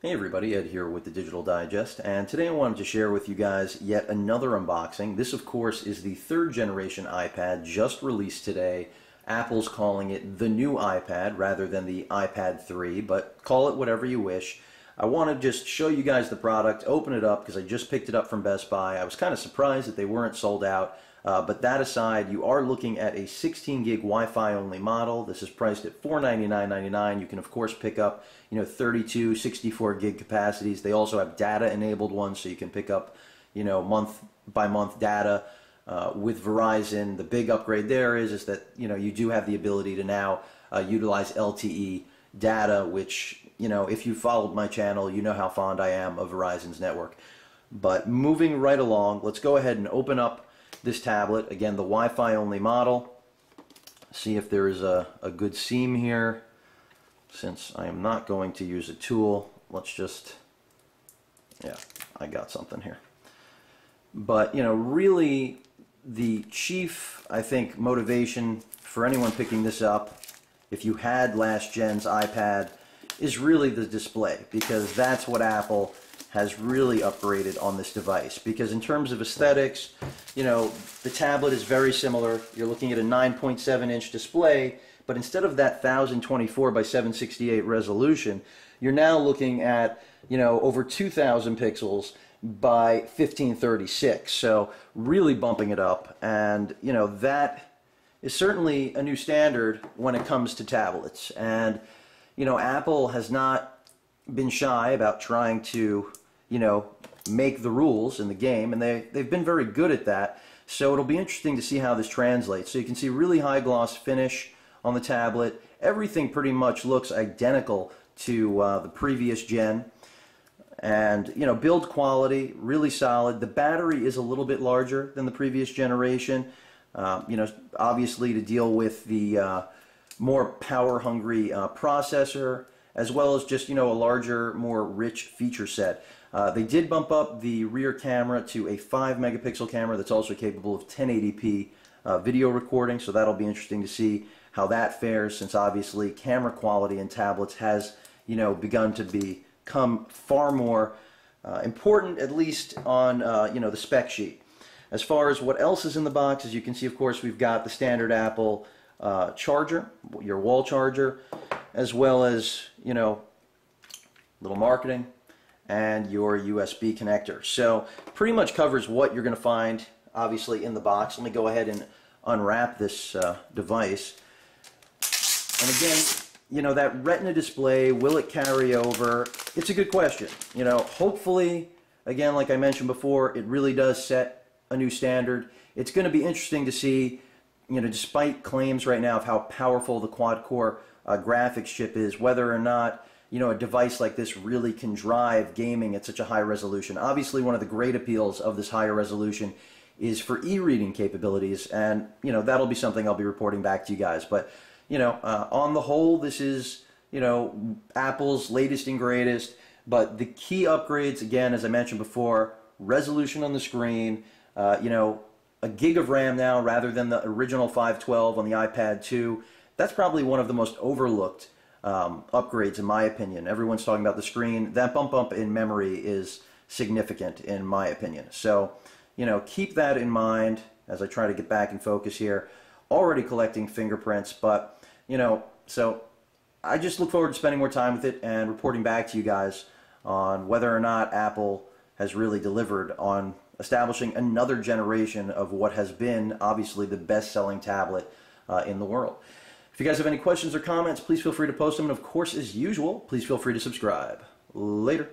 Hey everybody, Ed here with the Digital Digest, and today I wanted to share with you guys yet another unboxing. This of course is the third generation iPad just released today. Apple's calling it the new iPad rather than the iPad 3, but call it whatever you wish. I want to just show you guys the product, open it up because I just picked it up from Best Buy. I was kind of surprised that they weren't sold out. But that aside, you are looking at a 16 gig Wi-Fi only model. This is priced at $499.99. You can of course pick up 32, 64 gig capacities. They also have data enabled ones, so you can pick up month by month data. With Verizon, the big upgrade there is that you do have the ability to now utilize LTE data, which if you followed my channel, you know how fond I am of Verizon's network. But moving right along, let's go ahead and open up this tablet. Again, the Wi-Fi only model. See if there is a good seam here. Since I am not going to use a tool, let's just, yeah, I got something here. But really the chief, I think, motivation for anyone picking this up, if you had last gen's iPad, is really the display, because that's what Apple has really upgraded on this device. Because in terms of aesthetics, the tablet is very similar. You're looking at a 9.7-inch display, but instead of that 1024 by 768 resolution, you're now looking at over 2,000 pixels by 1536. So really bumping it up, and that is certainly a new standard when it comes to tablets. And Apple has not been shy about trying to make the rules in the game, and they've been very good at that. So it'll be interesting to see how this translates. So you can see really high gloss finish on the tablet. Everything pretty much looks identical to the previous gen. And build quality really solid. The battery is a little bit larger than the previous generation. Obviously to deal with the more power hungry processor, as well as just a larger, more rich feature set. They did bump up the rear camera to a 5 megapixel camera that's also capable of 1080p video recording, so that'll be interesting to see how that fares, since obviously camera quality in tablets has begun to become far more important, at least on the spec sheet. As far as what else is in the box, as you can see, of course, we've got the standard Apple charger, your wall charger, as well as little marketing and your USB connector. So pretty much covers what you're going to find obviously in the box. Let me go ahead and unwrap this device. And again, that Retina display, will it carry over? It's a good question. Hopefully, again, like I mentioned before, it really does set a new standard. It's going to be interesting to see, despite claims right now of how powerful the quad-core graphics chip is, whether or not a device like this really can drive gaming at such a high resolution. Obviously, one of the great appeals of this higher resolution is for e-reading capabilities, and that'll be something I'll be reporting back to you guys. But on the whole, this is Apple's latest and greatest. But the key upgrades, again, as I mentioned before, resolution on the screen, a gig of RAM now rather than the original 512 on the iPad 2. That's probably one of the most overlooked upgrades in my opinion. Everyone's talking about the screen. That bump up in memory is significant in my opinion. So, keep that in mind as I try to get back in focus here. Already collecting fingerprints, but, so I just look forward to spending more time with it and reporting back to you guys on whether or not Apple has really delivered on establishing another generation of what has been obviously the best-selling tablet in the world. If you guys have any questions or comments, please feel free to post them. And of course, as usual, please feel free to subscribe. Later.